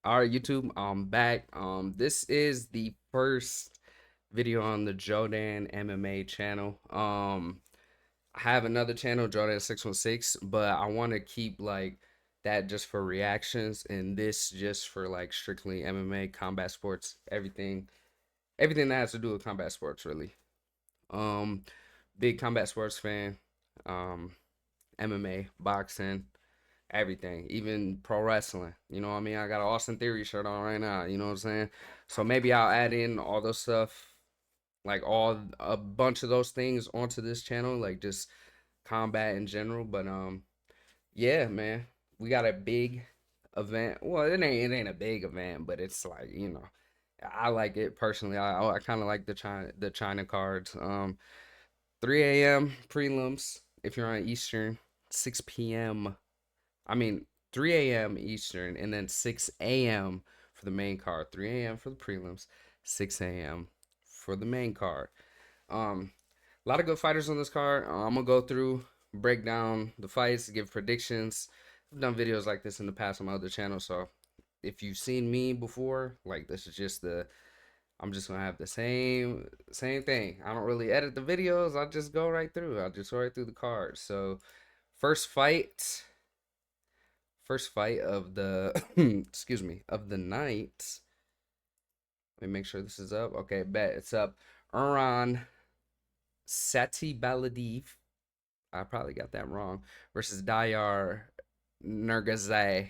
All right, YouTube, I'm back. This is the first video on the Jodan MMA channel. I have another channel, Jodan 616, but I want to keep like that just for reactions, and this just for like strictly MMA, combat sports, everything that has to do with combat sports, really. Um, Big combat sports fan. Um, MMA, boxing, everything, even pro wrestling. You know what I mean? I got an Austin Theory shirt on right now. You know what I'm saying? So maybe I'll add in all those stuff, like all a bunch of those things onto this channel, like just combat in general. But yeah, man, we got a big event. Well, it ain't a big event, but it's like I like it personally. I kind of like the China cards. 3 a.m. prelims if you're on Eastern, 6 p.m. I mean, 3 a.m. Eastern, and then 6 a.m. for the main card. 3 a.m. for the prelims, 6 a.m. for the main card. A lot of good fighters on this card. I'm gonna go through, break down the fights, give predictions. I've done videos like this in the past on my other channel, so if you've seen me before, like this is just the I'm just gonna have the same thing. I don't really edit the videos. I just go right through. I just go right through the cards. So first fight. First fight of the excuse me, of the night. Let me make sure this is up. Okay, bet it's up. Uran Satibaladev. I probably got that wrong. Versus Dayar Nergazay.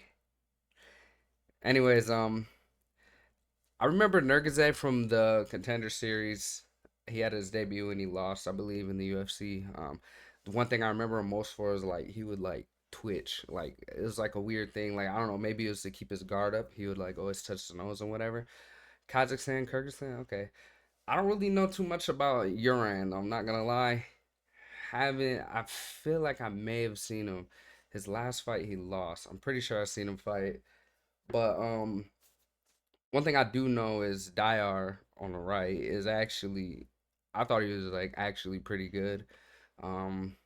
Anyways, I remember Nergazay from the Contender Series. He had his debut and he lost, I believe, in the UFC. The one thing I remember him most for is like he would like twitch, like it was like a weird thing. Like I don't know, maybe it was to keep his guard up. He would like always touch the nose and whatever. Kazakhstan, Kyrgyzstan, okay. I don't really know too much about Uran. I'm not gonna lie. Haven't. I feel like I may have seen him. His last fight he lost. I'm pretty sure I've seen him fight, but one thing I do know is Dyer on the right is actually I thought he was like actually pretty good. Um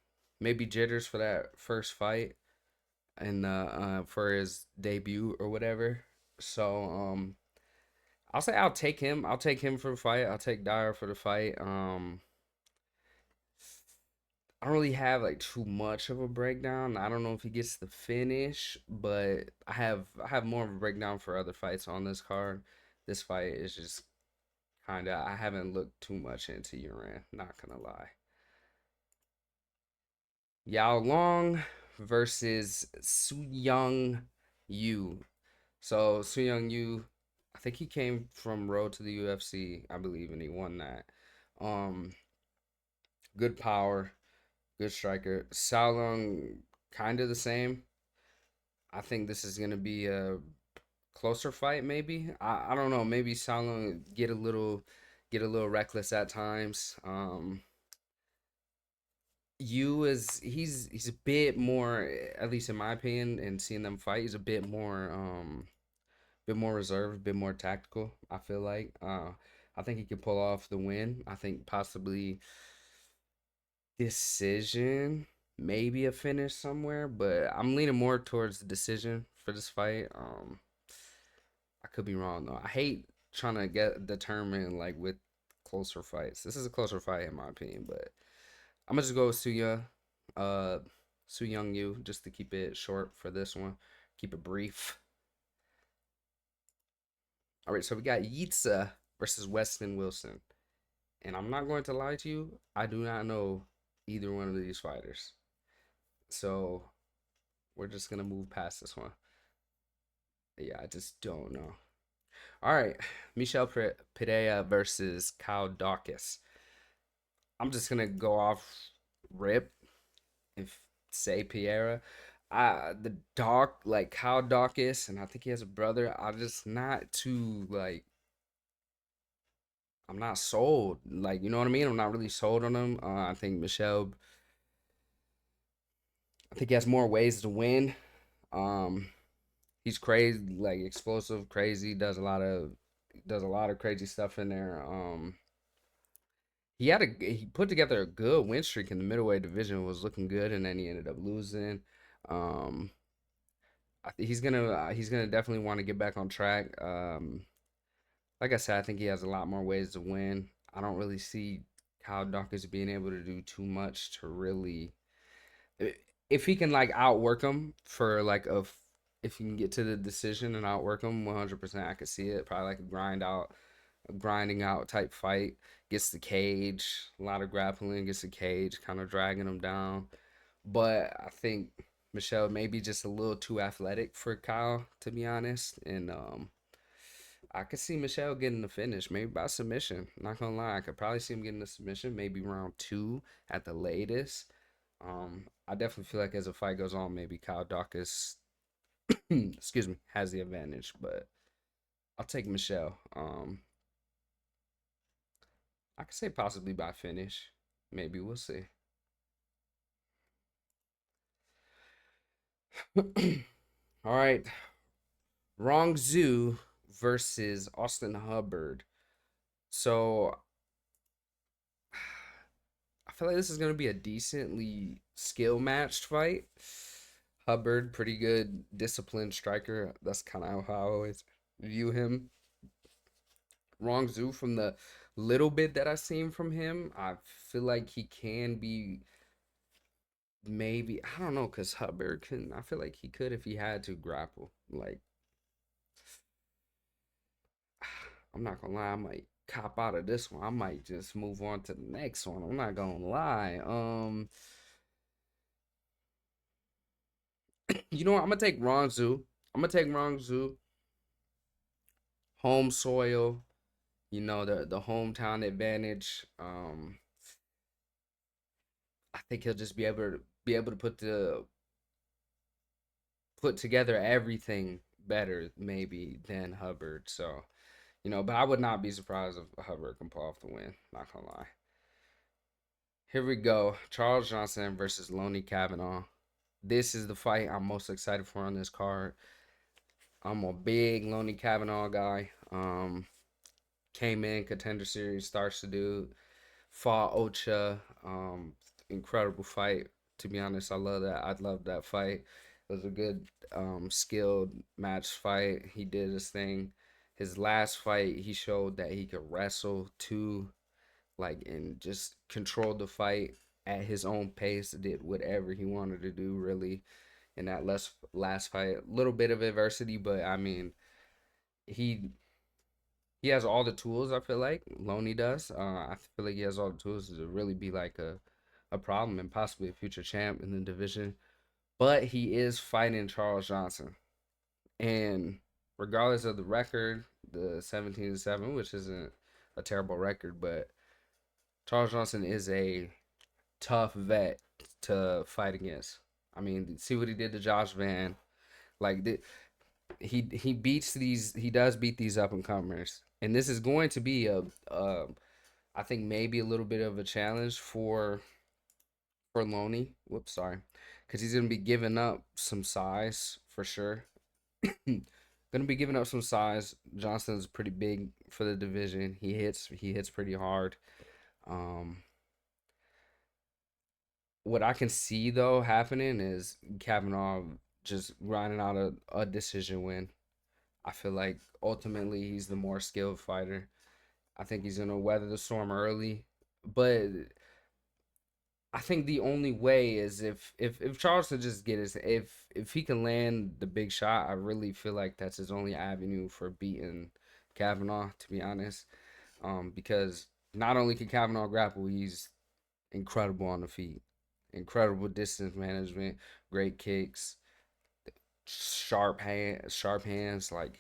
Maybe jitters for that first fight and for his debut or whatever. So I'll say I'll take him. I'll take him for the fight. I'll take Dyer for the fight. I don't really have like too much of a breakdown. I don't know if he gets the finish, but I have more of a breakdown for other fights on this card. This fight is just kind of I haven't looked too much into Uran, not gonna lie. Yao Long versus Su Young Yu. So Su Young Yu, I think he came from Road to the UFC, I believe, and he won that. Um, Good power, good striker. Sao Long, kind of the same. I think this is gonna be a closer fight, maybe. I don't know. Maybe Sao Long get a little reckless at times. You is he's a bit more, at least in my opinion, and seeing them fight, he's a bit more reserved, a bit more tactical. I feel like I think he can pull off the win. I think possibly decision, maybe a finish somewhere, but I'm leaning more towards the decision for this fight. I could be wrong though. I hate trying to get determined like with closer fights. This is a closer fight in my opinion, but I'm gonna just go with uh, Su Young Yu, just to keep it short for this one, keep it brief. All right, so we got Yitsa versus Weston Wilson, and I'm not going to lie to you, I do not know either one of these fighters, so we're just gonna move past this one. Yeah, I just don't know. All right, Michel Pereira versus Kyle Dawkins. I'm just gonna go off rip if say Piera. The dog like Kyle Dawkins, and I think he has a brother. I'm just not too like I'm not sold. Like you know what I mean? I'm not really sold on him. I think Michelle. I think he has more ways to win. Um, he's crazy, like explosive, crazy. Does a lot of crazy stuff in there. He put together a good win streak in the middleweight division. Was looking good, and then he ended up losing. Um, he's gonna definitely want to get back on track. Like I said, I think he has a lot more ways to win. I don't really see Kyle Dawkins being able to do too much to really, if he can like outwork him for like if he can get to the decision and outwork him 100%, I could see it. Probably like a grinding out type fight. Gets the cage, a lot of grappling, gets the cage, kind of dragging him down. But I think Michelle may be just a little too athletic for Kyle, to be honest. And I could see Michelle getting the finish, maybe by submission. Not gonna lie, I could probably see him getting the submission, maybe round two at the latest. I definitely feel like as the fight goes on, maybe Kyle Dawkins, excuse me, has the advantage. But I'll take Michelle. I could say possibly by finish. Maybe we'll see. All right, Wrong Zoo versus Austin Hubbard. So I feel like this is going to be a decently skill matched fight. Hubbard, pretty good, disciplined striker. That's kind of how I always view him. Wrong Zoo, from the little bit that I've seen from him, I feel like he can be maybe, I don't know, because Hubbard can, I feel like he could if he had to grapple. Like, I'm not gonna lie, I might cop out of this one. I might just move on to the next one. I'm not gonna lie. You know what? I'm gonna take Wrong Zoo. I'm gonna take Wrong Zoo. Home soil, the hometown advantage. I think he'll just be able to put together everything better maybe than Hubbard. So, but I would not be surprised if Hubbard can pull off the win. Not gonna lie. Here we go. Charles Johnson versus Loney Kavanaugh. This is the fight I'm most excited for on this card. I'm a big Loney Kavanaugh guy. Came in contender series, starts to do, fought Ocha. Incredible fight. To be honest, I love that. I love that fight. It was a good, skilled match fight. He did his thing. His last fight, he showed that he could wrestle too, like, and just controlled the fight at his own pace. Did whatever he wanted to do, really. In that last fight, a little bit of adversity, but I mean, he he has all the tools. I feel like Loney does. I feel like he has all the tools to really be like a problem and possibly a future champ in the division. But he is fighting Charles Johnson, and regardless of the record, the 17-7, which isn't a terrible record, but Charles Johnson is a tough vet to fight against. I mean, see what he did to Josh Van. Like, he does beat these up and comers, and this is going to be I think maybe a little bit of a challenge for Loney. Whoops, sorry, because he's gonna be giving up some size for sure. Gonna be giving up some size. Johnson's pretty big for the division. He hits pretty hard. Um, what I can see though happening is Kavanaugh just grinding out a decision win. I feel like ultimately he's the more skilled fighter. I think he's gonna weather the storm early, but I think the only way is if Charles could just get his if he can land the big shot. I really feel like that's his only avenue for beating Kavanaugh. To be honest, because not only can Kavanaugh grapple, he's incredible on the feet, incredible distance management, great kicks, sharp hands. Like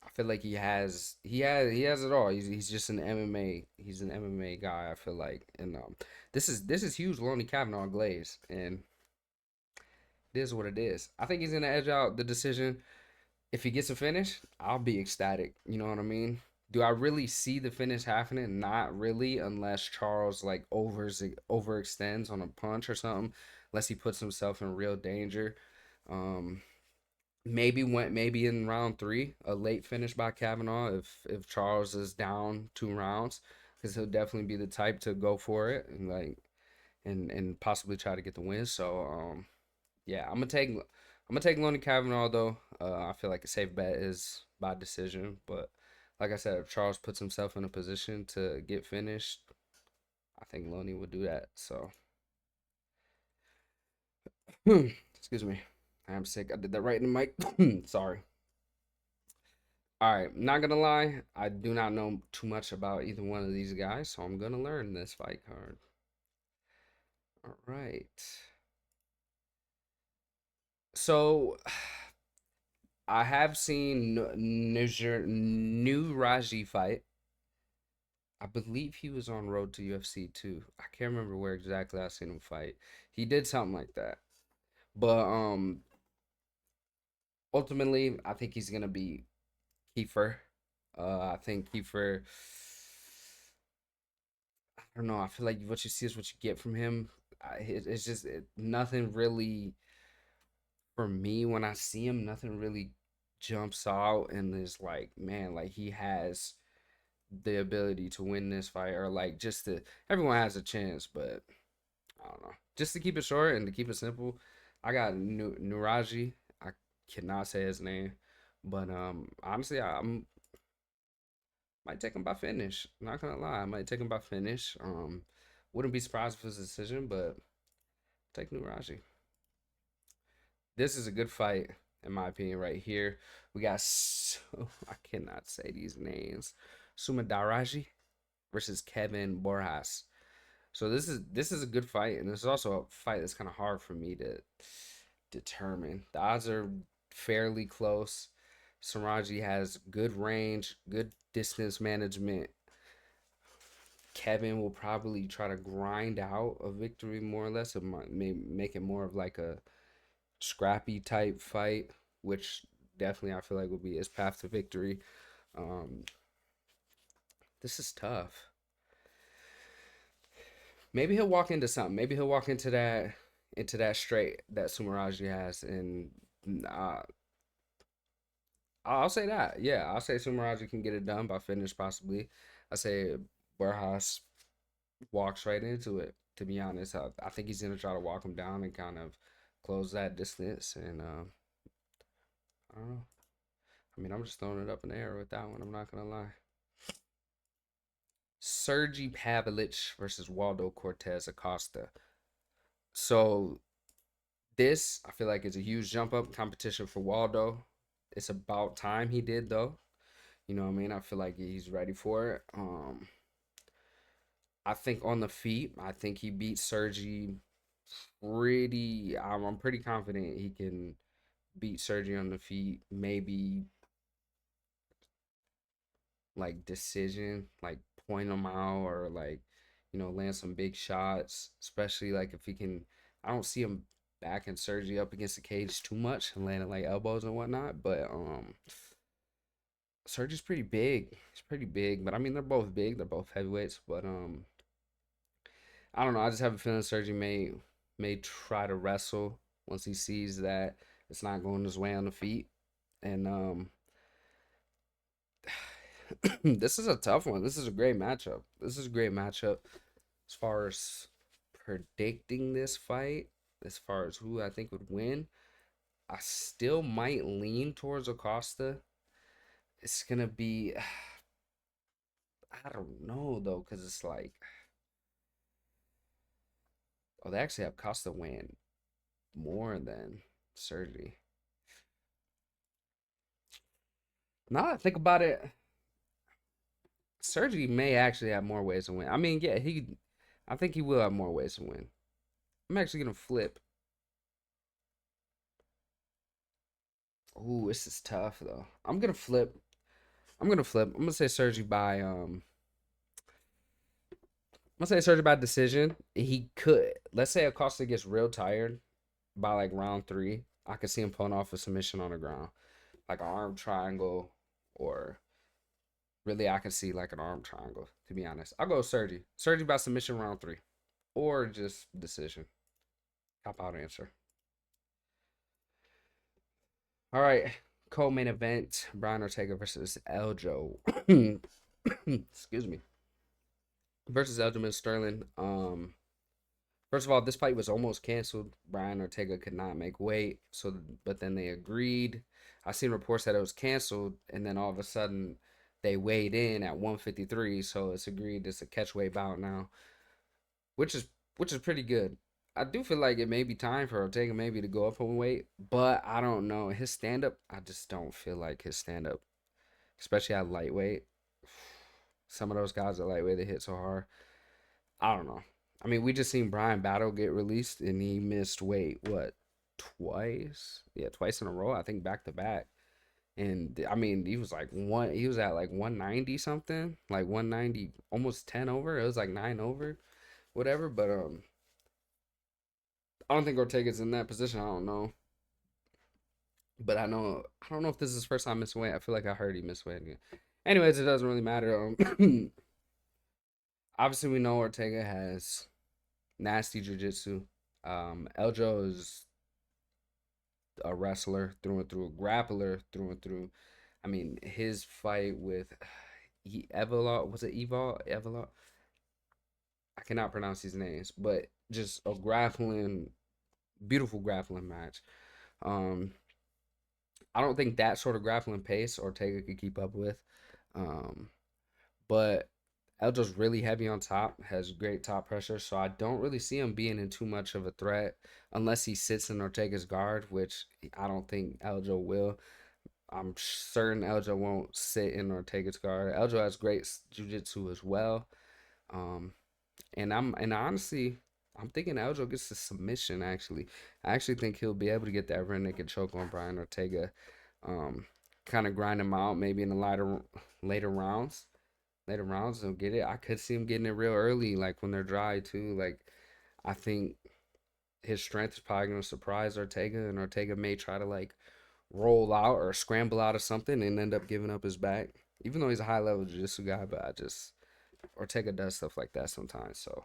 I feel like he has it all. He's just an MMA. He's an MMA guy. I feel like, and this is huge. Loney Kavanaugh glaze, and it is what it is. I think he's gonna edge out the decision. If he gets a finish, I'll be ecstatic. You know what I mean? Do I really see the finish happening? Not really, unless Charles like overextends on a punch or something. Unless he puts himself in real danger. Um, maybe in round three, a late finish by Kavanaugh if Charles is down 2 rounds, because he'll definitely be the type to go for it and like and possibly try to get the win. So yeah, I'm I'm gonna take Lonnie Kavanaugh though. I feel like a safe bet is by decision, but like I said, if Charles puts himself in a position to get finished, I think Lonnie would do that. So, excuse me, I'm sick. I did that right in the mic. Sorry. All right, not gonna lie, I do not know too much about either one of these guys, so I'm gonna learn this fight card. All right. So I have seen New Raji fight. I believe he was on Road to UFC too. I can't remember where exactly I seen him fight. He did something like that. But ultimately I think he's gonna be Kiefer. I think Kiefer, I don't know, I feel like what you see is what you get from him. It's just nothing really for me when I see him, nothing really jumps out and is like, man, like he has the ability to win this fight, or like just to, everyone has a chance, but I don't know. Just to keep it short and to keep it simple, I got Nuraji. I cannot say his name, but honestly, I'm might take him by finish. Not gonna lie, I might take him by finish. Wouldn't be surprised if it's a decision, but take Nuraji. This is a good fight in my opinion. Right here, we got I cannot say these names. Sumadaraji versus Kevin Borjas. So this is a good fight, and this is also a fight that's kind of hard for me to determine. The odds are fairly close. Saraji has good range, good distance management. Kevin will probably try to grind out a victory more or less. It might make it more of like a scrappy type fight, which definitely I feel like would be his path to victory. Um, this is tough. Maybe he'll walk into something. Maybe he'll walk into that straight that Sumaraji has, and uh, I'll say that. Yeah, I'll say Sumaraji can get it done by finish possibly. I say Burhas walks right into it. To be honest, I think he's gonna try to walk him down and kind of close that distance. And I don't know. I mean, I'm just throwing it up in the air with that one. I'm not gonna lie. Sergi Pavlich versus Waldo Cortez Acosta. So this, I feel like, is a huge jump up competition for Waldo. It's about time he did though. You know what I mean? I feel like he's ready for it. I think on the feet, I think he beat Sergi pretty. I'm pretty confident he can beat Sergi on the feet. Maybe like decision, like point him out, or like, land some big shots. Especially like if he can. I don't see him backing Sergi up against the cage too much and landing like elbows and whatnot. But Sergi's pretty big. He's pretty big, but I mean they're both big. They're both heavyweights, but I don't know. I just have a feeling Sergi may try to wrestle once he sees that it's not going his way on the feet. And this is a tough one. This is a great matchup. This is a great matchup as far as predicting this fight. As far as who I think would win, I still might lean towards Acosta. It's gonna be, I don't know though, because it's like, oh, they actually have Costa win more than Sergi. Now that I think about it, Sergi may actually have more ways to win. I mean, yeah, I think he will have more ways to win. I'm actually gonna flip. Ooh, this is tough though. I'm gonna flip. I'm gonna say Sergi by I'm gonna say Sergi by decision. He could, let's say Acosta gets real tired by like round three. I could see him pulling off a submission on the ground, like an arm triangle, or really I could see like an arm triangle. To be honest, I'll go Sergi. Sergi by submission round three, or just decision. Cop out answer. All right, co-main event: Brian Ortega versus Eljo. Excuse me. Versus Elgin Sterling. First of all, this fight was almost canceled. Brian Ortega could not make weight, so but then they agreed. I seen reports that it was canceled, and then all of a sudden they weighed in at 153, so it's agreed it's a catchweight bout now, which is which is pretty good. I do feel like it may be time for Ortega maybe to go up in weight, but I don't know. His stand up, I just don't feel like his stand up, especially at lightweight. Some of those guys at lightweight they hit so hard. I don't know. I mean, we just seen Brian Battle get released and he missed weight, what, twice? Yeah, twice in a row. I think back to back. And I mean, he was at like 190 something, like 190, almost 10 over. It was like 9 over, whatever. But I don't think Ortega's in that position. I don't know. But I don't know if this is his first time missing weight. I feel like I heard he missed weight again. Anyways, it doesn't really matter. Obviously we know Ortega has nasty jiu-jitsu. Eljo is a wrestler through and through, a grappler through and through. I mean, his fight with Evolot, was it Evolot? I cannot pronounce these names, but just a grappling, beautiful grappling match. Um, I don't think that sort of grappling pace Ortega could keep up with. Um, but Eljo's really heavy on top, has great top pressure, so I don't really see him being in too much of a threat unless he sits in Ortega's guard, which I don't think Eljo will. I'm certain Eljo won't sit in Ortega's guard. Eljo has great jiu-jitsu as well. Um, and honestly, I'm thinking Eljo gets the submission actually. I actually think he'll be able to get that rear naked choke on Brian Ortega. Um, kind of grind him out maybe in the later rounds. Later rounds he'll get it. I could see him getting it real early, like when they're dry too. Like I think his strength is probably gonna surprise Ortega, and Ortega may try to like roll out or scramble out of something and end up giving up his back. Even though he's a high level jiu-jitsu guy, but I just Ortega does stuff like that sometimes. So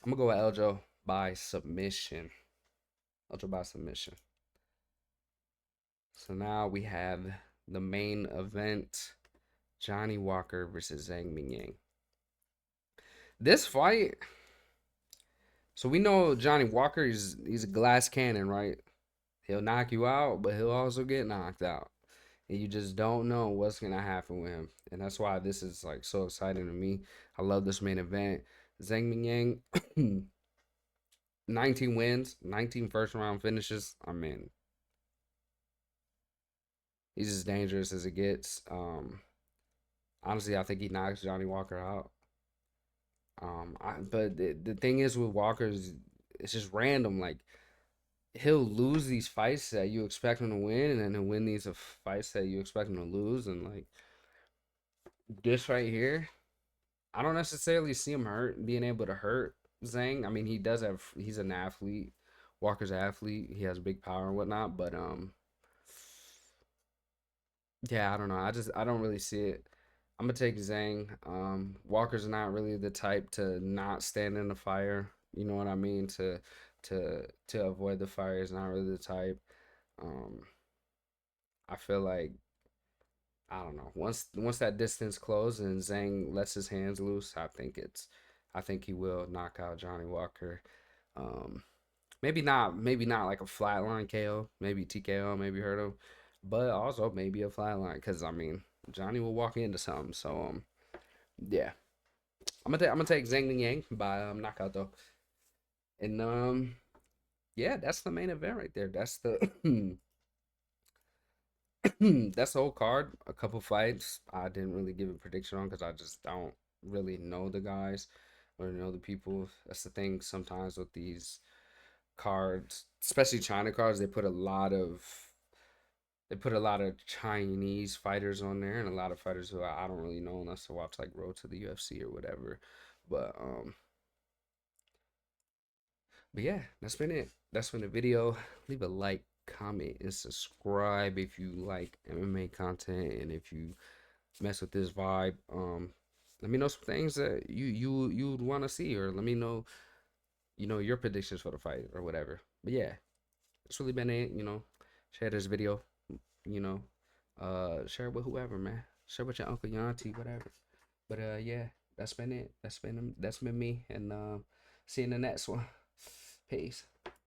I'm gonna go with Eljo by submission. Eljo by submission. So now we have the main event: Johnny Walker versus Zhang Mingyang. This fight. So we know Johnny Walker. He's a glass cannon, right? He'll knock you out, but he'll also get knocked out. And you just don't know what's gonna happen with him. And that's why this is like so exciting to me. I love this main event. Zhang Mingyang, 19 wins, 19 first round finishes. I mean, he's as dangerous as it gets. Honestly, I think he knocks Johnny Walker out. But the thing is with Walker is it's just random. Like he'll lose these fights that you expect him to win, and then he'll win these fights that you expect him to lose. And like this right here, I don't necessarily see him being able to hurt Zhang. I mean, he's an athlete. Walker's an athlete. He has big power and whatnot. But yeah, I don't know. I don't really see it. I'm gonna take Zhang. Walker's not really the type to not stand in the fire. You know what I mean? To avoid the fire is not really the type. Um, I feel like I don't know. Once that distance closes and Zhang lets his hands loose, I think he will knock out Johnny Walker. Um, maybe not like a flatline KO, maybe TKO, maybe hurt him, but also maybe a flatline because I mean Johnny will walk into something. So yeah, I'm gonna take Zhang Yang by knockout though, and yeah, that's the main event right there. That's the that's the whole card. A couple fights I didn't really give a prediction on because I just don't really know the guys or know the people. That's the thing sometimes with these cards, especially China cards. They put a lot of Chinese fighters on there and a lot of fighters who I don't really know unless I watch like Road to the UFC or whatever. But yeah, that's been it. That's been the video. Leave a like, comment, and subscribe if you like MMA content and if you mess with this vibe. Let me know some things that you would want to see, or let me know your predictions for the fight or whatever. But yeah, that's really been it. Share this video. You know, share it with whoever, man. Share it with your uncle, your auntie, whatever. But yeah, that's been it. That's been me, and see you in the next one. Peace.